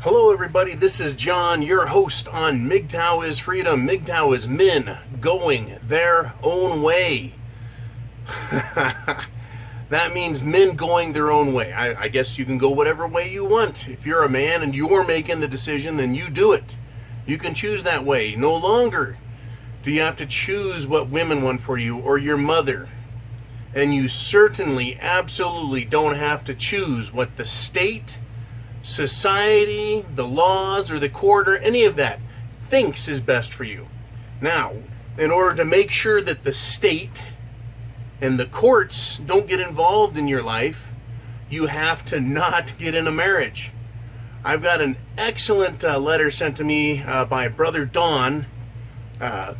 Hello everybody, this is John, your host on Mgtow is Freedom. Mgtow is men going their own way. That means men going their own way. I guess you can go whatever way you want. If you're a man and you're making the decision, then you do it. You can choose that way. No longer do you have to choose what women want for you or your mother. And you certainly, absolutely don't have to choose what the state, society, the laws, or the court, or any of that thinks is best for you. Now, in order to make sure that the state and the courts don't get involved in your life, you have to not get in a marriage. I've got an excellent letter sent to me by Brother Don,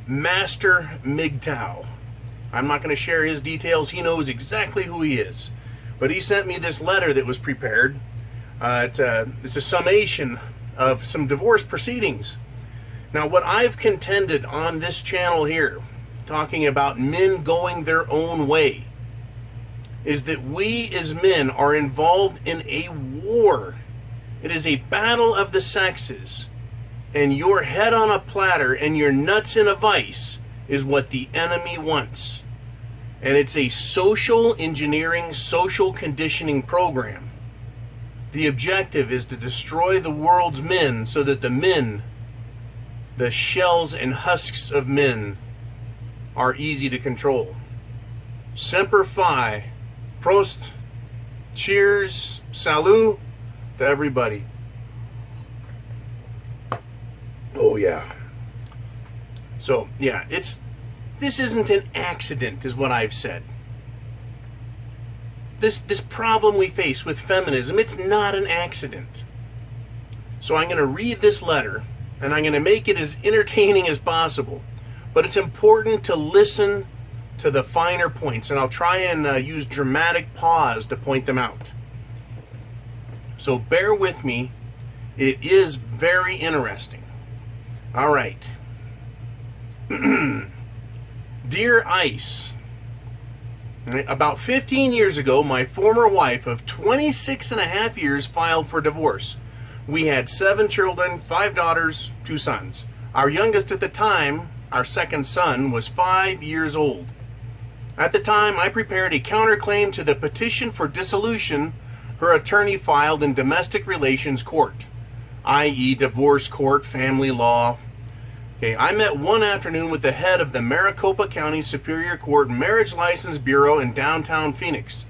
Master Mgtow. I'm not going to share his details. He knows exactly who he is. But he sent me this letter that was prepared. It's a summation of some divorce proceedings. Now, what I've contended on this channel here, talking about men going their own way, is that we as men are involved in a war. It is a battle of the sexes, and your head on a platter and your nuts in a vice is what the enemy wants. And it's a social engineering, social conditioning program. The objective is to destroy the world's men so that the men, the shells and husks of men, are easy to control. Semper Fi, Prost, cheers, salut to everybody. Oh yeah. So yeah, this isn't an accident, is what I've said. This problem we face with feminism, it's not an accident. So I'm going to read this letter, and I'm going to make it as entertaining as possible. But it's important to listen to the finer points, and I'll try and use dramatic pause to point them out. So bear with me. It is very interesting. All right. Dear Ice, about 15 years ago, my former wife of 26 and a half years filed for divorce. We had 7 children, 5 daughters, 2 sons. Our youngest at the time, our second son, was 5 years old. At the time, I prepared a counterclaim to the petition for dissolution her attorney filed in domestic relations court, i.e. divorce court, family law. Okay, I met one afternoon with the head of the Maricopa County Superior Court Marriage License Bureau in downtown Phoenix.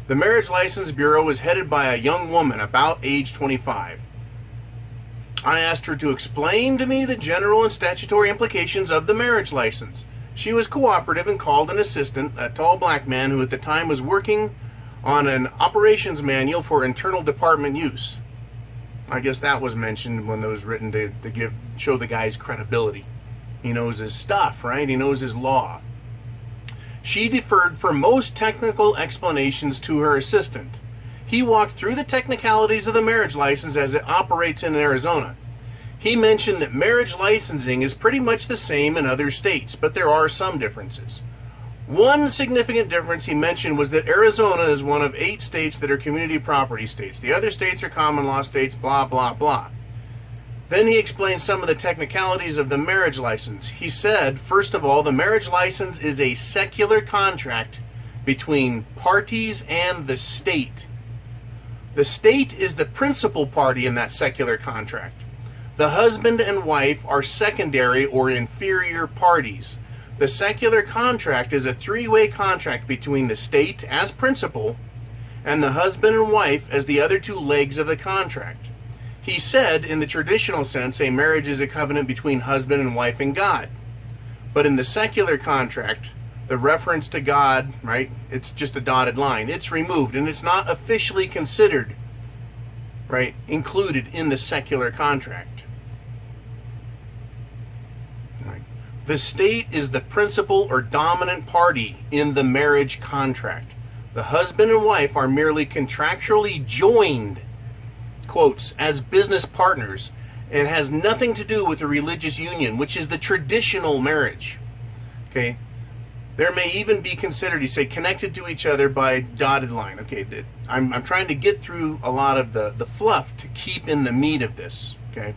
The Marriage License Bureau is headed by a young woman about age 25. I asked her to explain to me the general and statutory implications of the marriage license. She was cooperative and called an assistant, a tall black man who at the time was working on an operations manual for internal department use. I guess that was mentioned when that was written to show the guy's credibility. He knows his stuff, right? He knows his law. She deferred for most technical explanations to her assistant. He walked through the technicalities of the marriage license as it operates in Arizona. He mentioned that marriage licensing is pretty much the same in other states, but there are some differences. One significant difference he mentioned was that Arizona is one of 8 states that are community property states. The other states are common law states, blah, blah, blah. Then he explained some of the technicalities of the marriage license. He said, first of all, the marriage license is a secular contract between parties and the state. The state is the principal party in that secular contract. The husband and wife are secondary or inferior parties. The secular contract is a 3-way contract between the state as principal and the husband and wife as the other 2 legs of the contract. He said, in the traditional sense, a marriage is a covenant between husband and wife and God. But in the secular contract, the reference to God, right, it's just a dotted line. It's removed, and it's not officially considered, right, included in the secular contract. The state is the principal or dominant party in the marriage contract. The husband and wife are merely contractually joined, quotes, as business partners, and has nothing to do with a religious union, which is the traditional marriage. Okay? There may even be considered, you say, connected to each other by dotted line. Okay, I'm trying to get through a lot of the fluff to keep in the meat of this. Okay.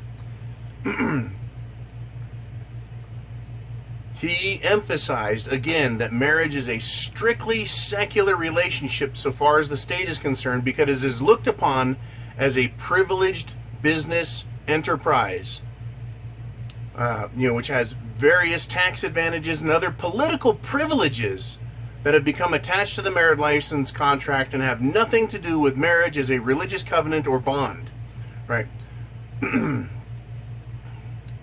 He emphasized again that marriage is a strictly secular relationship so far as the state is concerned, because it is looked upon as a privileged business enterprise, which has various tax advantages and other political privileges that have become attached to the marriage license contract and have nothing to do with marriage as a religious covenant or bond, right?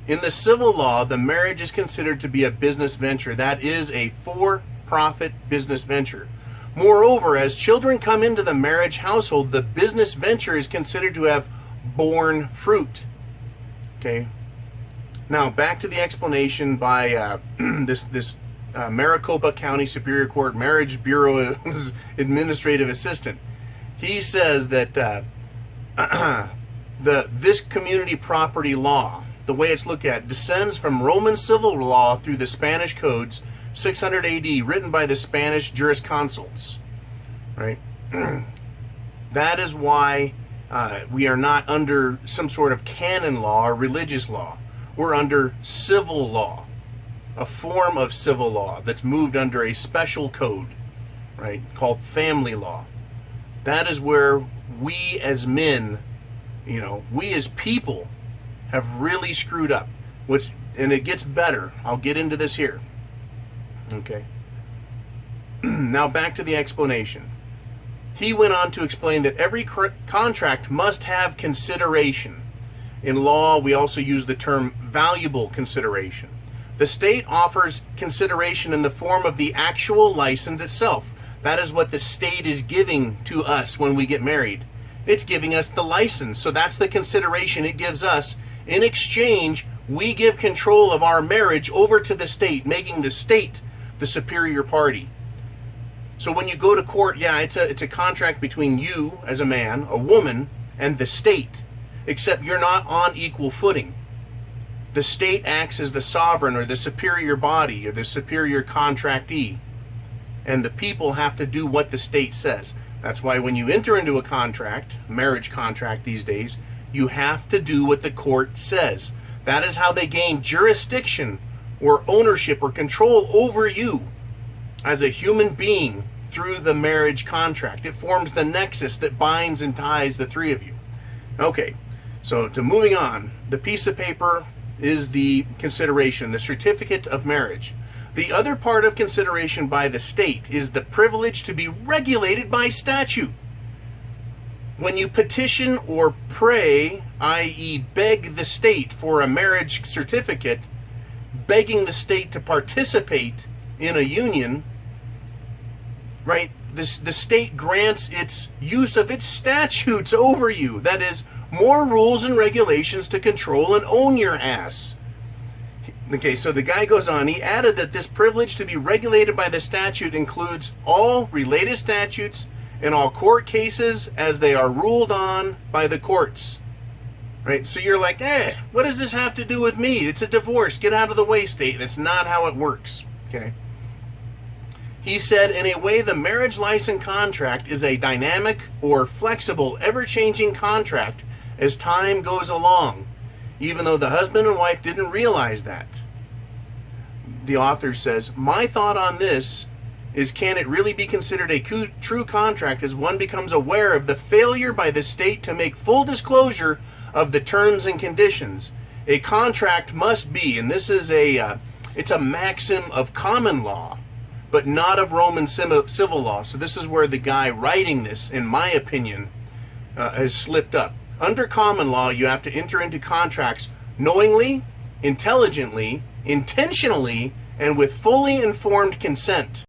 In the civil law, the marriage is considered to be a business venture. That is a for-profit business venture. Moreover, as children come into the marriage household, the business venture is considered to have borne fruit. Okay. Now, back to the explanation by this Maricopa County Superior Court Marriage Bureau's administrative assistant. He says that this community property law, the way it's looked at, descends from Roman civil law through the Spanish codes, 600 AD, written by the Spanish jurisconsults. Right? That is why we are not under some sort of canon law or religious law. We're under civil law, a form of civil law that's moved under a special code, right, called family law. That is where we as men, we as people have really screwed up. And it gets better. I'll get into this here. Okay. Now back to the explanation. He went on to explain that every contract must have consideration. In law, we also use the term valuable consideration. The state offers consideration in the form of the actual license itself. That is what the state is giving to us when we get married. It's giving us the license. So that's the consideration it gives us. In exchange, we give control of our marriage over to the state, making the state the superior party. So when you go to court, yeah, it's a contract between you as a man, a woman, and the state, except you're not on equal footing. The state acts as the sovereign or the superior body or the superior contractee, and the people have to do what the state says. That's why when you enter into a contract, marriage contract these days, you have to do what the court says. That is how they gain jurisdiction or ownership or control over you as a human being through the marriage contract. It forms the nexus that binds and ties the three of you. Okay, so moving on. The piece of paper is the consideration, the certificate of marriage. The other part of consideration by the state is the privilege to be regulated by statute. When you petition or pray, i.e. beg the state for a marriage certificate, begging the state to participate in a union, right, the state grants its use of its statutes over you. That is, more rules and regulations to control and own your ass. Okay, so the guy goes on. He added that this privilege to be regulated by the statute includes all related statutes in all court cases as they are ruled on by the courts. Right? So you're like, what does this have to do with me? It's a divorce. Get out of the way, state. That's not how it works. Okay? He said, in a way, the marriage license contract is a dynamic or flexible, ever-changing contract as time goes along, even though the husband and wife didn't realize that. The author says, my thought on this is, can it really be considered a true contract as one becomes aware of the failure by the state to make full disclosure of the terms and conditions? A contract must be, and this is it's a maxim of common law, but not of Roman civil law. So this is where the guy writing this, in my opinion, has slipped up. Under common law, you have to enter into contracts knowingly, intelligently, intentionally, and with fully informed consent.